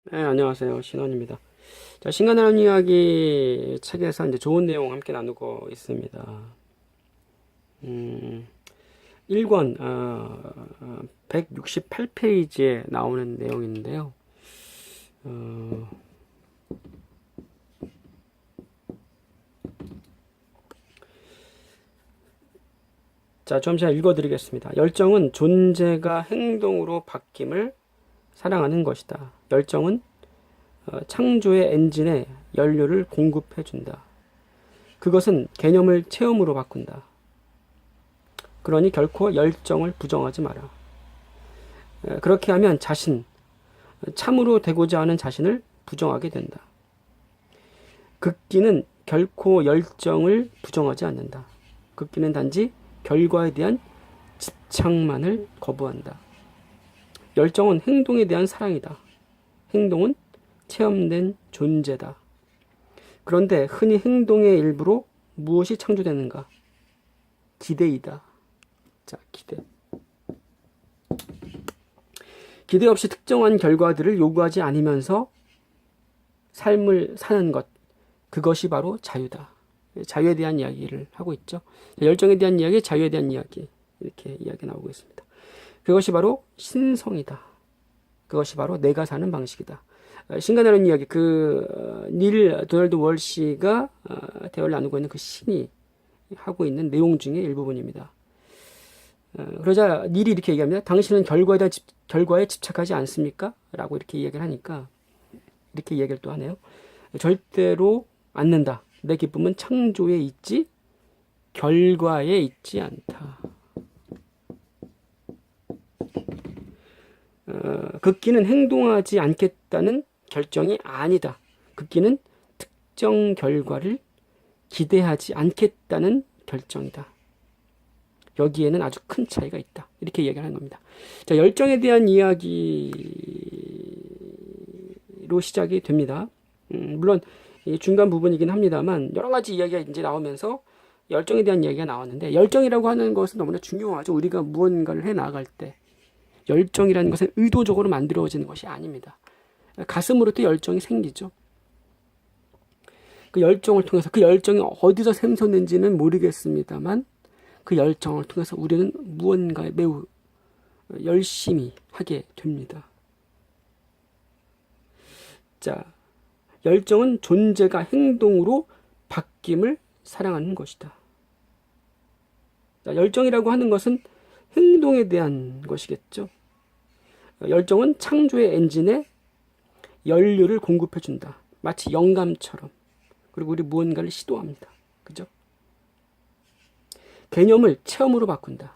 네, 안녕하세요. 신원입니다. 자, 신간하는 이야기 책에서 이제 좋은 내용 함께 나누고 있습니다. 1권, 168페이지에 나오는 내용인데요. 어, 자, 좀 제가 읽어드리겠습니다. 열정은 존재가 행동으로 바뀜을 사랑하는 것이다. 열정은 창조의 엔진에 연료를 공급해준다. 그것은 개념을 체험으로 바꾼다. 그러니 결코 열정을 부정하지 마라. 그렇게 하면 참으로 되고자 하는 자신을 부정하게 된다. 극기는 결코 열정을 부정하지 않는다. 극기는 단지 결과에 대한 집착만을 거부한다. 열정은 행동에 대한 사랑이다. 행동은 체험된 존재다. 그런데 흔히 행동의 일부로 무엇이 창조되는가? 기대이다. 자, 기대. 기대 없이 특정한 결과들을 요구하지 않으면서 삶을 사는 것. 그것이 바로 자유다. 자유에 대한 이야기를 하고 있죠. 열정에 대한 이야기, 자유에 대한 이야기. 이렇게 이야기 나오고 있습니다. 그것이 바로 신성이다. 그것이 바로 내가 사는 방식이다. 신간하는 이야기, 닐 도널드 월시가 대화를 나누고 있는 그 신이 하고 있는 내용 중에 일부분입니다. 그러자 닐이 이렇게 얘기합니다. 당신은 결과에 집착하지 않습니까? 라고 이렇게 이야기를 하니까 이렇게 이야기를 또 하네요. 절대로 않는다. 내 기쁨은 창조에 있지 결과에 있지 않다. 극기는 행동하지 않겠다는 결정이 아니다. 극기는 특정 결과를 기대하지 않겠다는 결정이다. 여기에는 아주 큰 차이가 있다. 이렇게 이야기하는 겁니다. 자, 열정에 대한 이야기로 시작이 됩니다. 물론 중간 부분이긴 합니다만 여러 가지 이야기가 이제 나오면서 열정에 대한 이야기가 나왔는데, 열정이라고 하는 것은 너무나 중요하죠. 우리가 무언가를 해 나갈 때 열정이라는 것은 의도적으로 만들어지는 것이 아닙니다. 가슴으로부터 열정이 생기죠. 그 열정을 통해서, 그 열정이 어디서 샘솟는지는 모르겠습니다만 그 열정을 통해서 우리는 무언가에 매우 열심히 하게 됩니다. 자, 열정은 존재가 행동으로 바뀜을 사랑하는 것이다. 자, 열정이라고 하는 것은 행동에 대한 것이겠죠. 열정은 창조의 엔진에 연료를 공급해준다. 마치 영감처럼. 그리고 우리 무언가를 시도합니다. 그죠? 개념을 체험으로 바꾼다.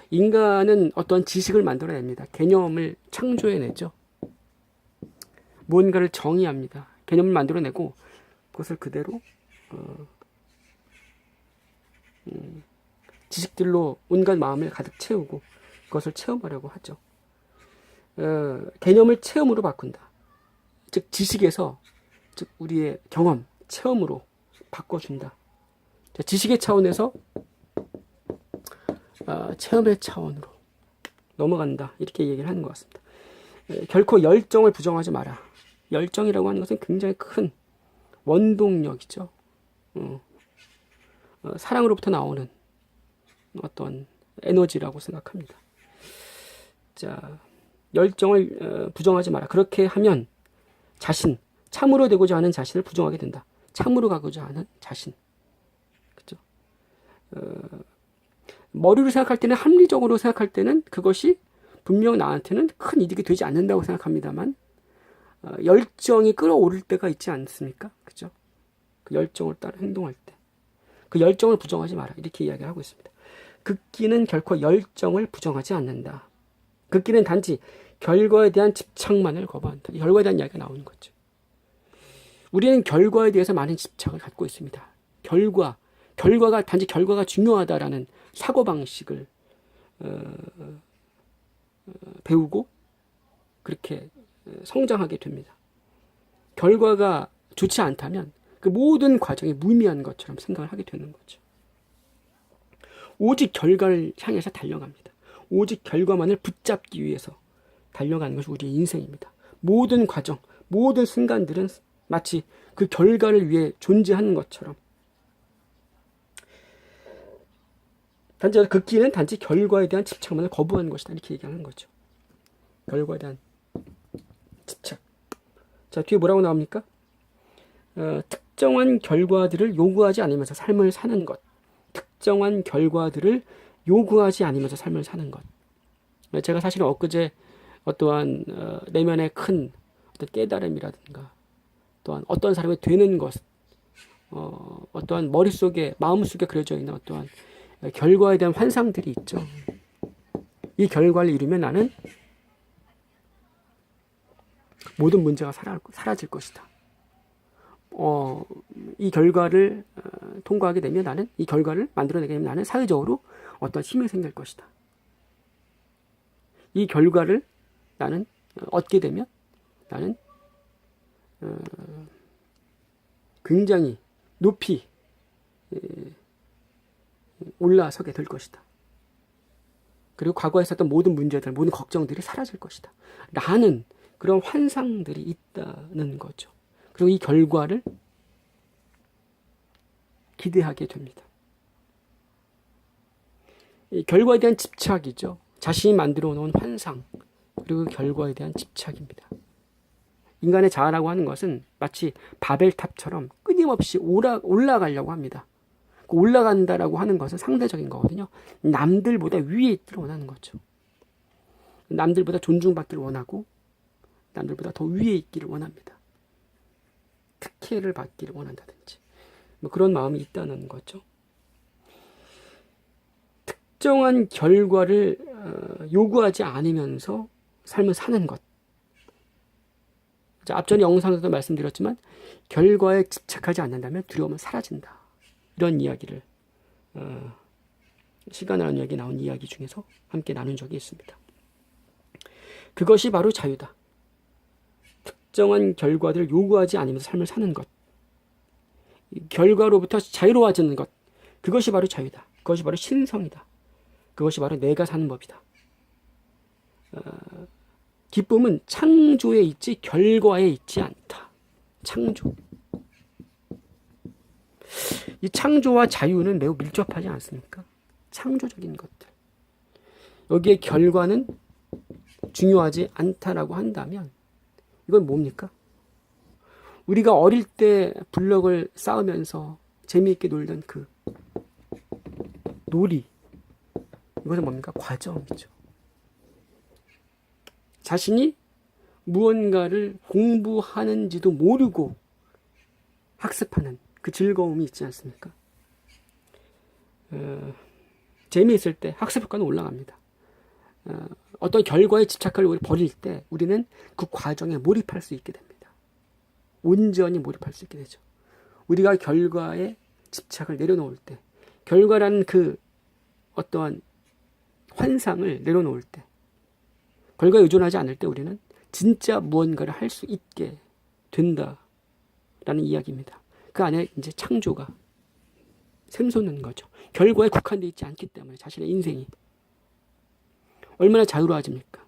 인간은 어떤 지식을 만들어냅니다. 개념을 창조해내죠. 무언가를 정의합니다. 개념을 만들어내고 그것을 그대로 지식들로 온갖 마음을 가득 채우고 그것을 체험하려고 하죠. 개념을 체험으로 바꾼다. 즉 지식에서 우리의 경험, 체험으로 바꿔준다. 지식의 차원에서 체험의 차원으로 넘어간다. 이렇게 얘기를 하는 것 같습니다. 결코 열정을 부정하지 마라. 열정이라고 하는 것은 굉장히 큰 원동력이죠. 사랑으로부터 나오는 어떤 에너지라고 생각합니다. 자, 열정을 부정하지 마라. 그렇게 하면 참으로 되고자 하는 자신을 부정하게 된다. 참으로 가고자 하는 자신. 그죠? 머리로 생각할 때는, 합리적으로 생각할 때는 그것이 분명 나한테는 큰 이득이 되지 않는다고 생각합니다만, 열정이 끌어오를 때가 있지 않습니까? 그죠? 그 열정을 따라 행동할 때. 그 열정을 부정하지 마라. 이렇게 이야기를 하고 있습니다. 극기는 결코 열정을 부정하지 않는다. 극기는 단지 결과에 대한 집착만을 거부한다. 결과에 대한 이야기가 나오는 거죠. 우리는 결과에 대해서 많은 집착을 갖고 있습니다. 단지 결과가 중요하다라는 사고방식을 배우고 그렇게 성장하게 됩니다. 결과가 좋지 않다면 그 모든 과정이 무의미한 것처럼 생각을 하게 되는 거죠. 오직 결과를 향해서 달려갑니다. 오직 결과만을 붙잡기 위해서 달려가는 것이 우리의 인생입니다. 모든 과정, 모든 순간들은 마치 그 결과를 위해 존재하는 것처럼 단지 극기는 단지 결과에 대한 집착만을 거부하는 것이다 이렇게 얘기하는 거죠. 결과에 대한 집착. 자, 뒤에 뭐라고 나옵니까? 특정한 결과들을 요구하지 않으면서 삶을 사는 것. 특정한 결과들을 요구하지 않으면서 삶을 사는 것. 제가 사실은 엊그제 어떠한 내면의 큰 어떤 깨달음이라든가 또한 어떤 사람이 되는 것, 어떠한 머릿속에 마음속에 그려져 있는 어떠한 결과에 대한 환상들이 있죠. 이 결과를 이루면 나는 모든 문제가 사라질 것이다. 이 결과를 통과하게 되면 나는 이 결과를 만들어내게 되면 나는 사회적으로 어떤 힘이 생길 것이다. 이 결과를 나는 얻게 되면 나는 굉장히 높이 올라서게 될 것이다. 그리고 과거에 있었던 모든 문제들, 모든 걱정들이 사라질 것이다. 라는 그런 환상들이 있다는 거죠. 그리고 이 결과를 기대하게 됩니다. 이 결과에 대한 집착이죠. 자신이 만들어 놓은 환상, 그리고 그 결과에 대한 집착입니다. 인간의 자아라고 하는 것은 마치 바벨탑처럼 끊임없이 올라가려고 합니다. 올라간다라고 하는 것은 상대적인 거거든요. 남들보다 위에 있기를 원하는 거죠. 남들보다 존중받기를 원하고 남들보다 더 위에 있기를 원합니다. 특혜를 받기를 원한다든지 뭐 그런 마음이 있다는 거죠. 특정한 결과를 요구하지 않으면서 삶을 사는 것. 자, 앞전 영상에서도 말씀드렸지만 결과에 집착하지 않는다면 두려움은 사라진다. 이런 이야기를 시간이라는 이야기 나온 이야기 중에서 함께 나눈 적이 있습니다. 그것이 바로 자유다. 특정한 결과들을 요구하지 않으면서 삶을 사는 것. 결과로부터 자유로워지는 것. 그것이 바로 자유다. 그것이 바로 신성이다. 그것이 바로 내가 사는 법이다. 기쁨은 창조에 있지 결과에 있지 않다. 창조. 이 창조와 자유는 매우 밀접하지 않습니까? 창조적인 것들. 여기에 결과는 중요하지 않다라고 한다면 이건 뭡니까? 우리가 어릴 때 블럭을 쌓으면서 재미있게 놀던 그 놀이. 이것은 뭡니까? 과정이죠. 자신이 무언가를 공부하는지도 모르고 학습하는 그 즐거움이 있지 않습니까? 재미있을 때 학습 효과는 올라갑니다. 어떤 결과에 집착을 버릴 때 우리는 그 과정에 몰입할 수 있게 됩니다. 온전히 몰입할 수 있게 되죠. 우리가 결과에 집착을 내려놓을 때, 결과라는 그 어떠한 환상을 내려놓을 때, 결과에 의존하지 않을 때 우리는 진짜 무언가를 할 수 있게 된다라는 이야기입니다. 그 안에 이제 창조가 샘솟는 거죠. 결과에 국한되어 있지 않기 때문에 자신의 인생이 얼마나 자유로워집니까?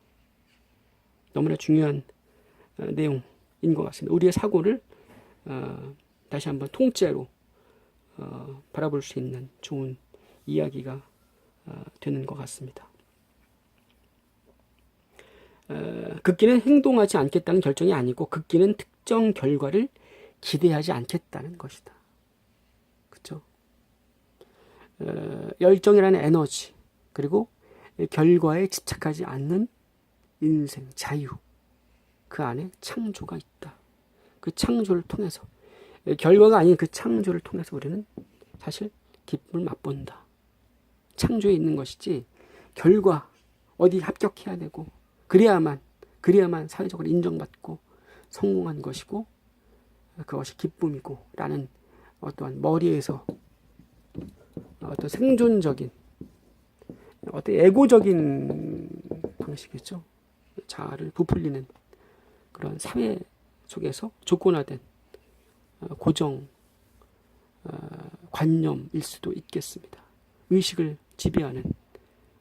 너무나 중요한 내용인 것 같습니다. 우리의 사고를 다시 한번 통째로 바라볼 수 있는 좋은 이야기가 되는 것 같습니다. 극기는 행동하지 않겠다는 결정이 아니고 극기는 특정 결과를 기대하지 않겠다는 것이다. 그렇죠? 열정이라는 에너지 그리고 결과에 집착하지 않는 인생, 자유 그 안에 창조가 있다. 그 창조를 통해서 결과가 아닌 그 창조를 통해서 우리는 사실 기쁨을 맛본다. 창조에 있는 것이지 결과 어디 합격해야 되고 그래야만 사회적으로 인정받고 성공한 것이고 그것이 기쁨이고 라는 어떠한 머리에서 어떤 생존적인 어떤 에고적인 방식이죠. 자아를 부풀리는 그런 사회 속에서 조건화된 고정 관념일 수도 있겠습니다. 의식을 지배하는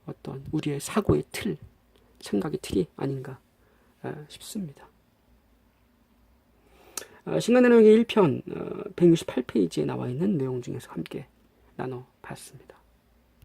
어떤 우리의 사고의 틀, 생각의 틀이 아닌가 싶습니다. 신간의 내용의 1편 168페이지에 나와 있는 내용 중에서 함께 나눠봤습니다.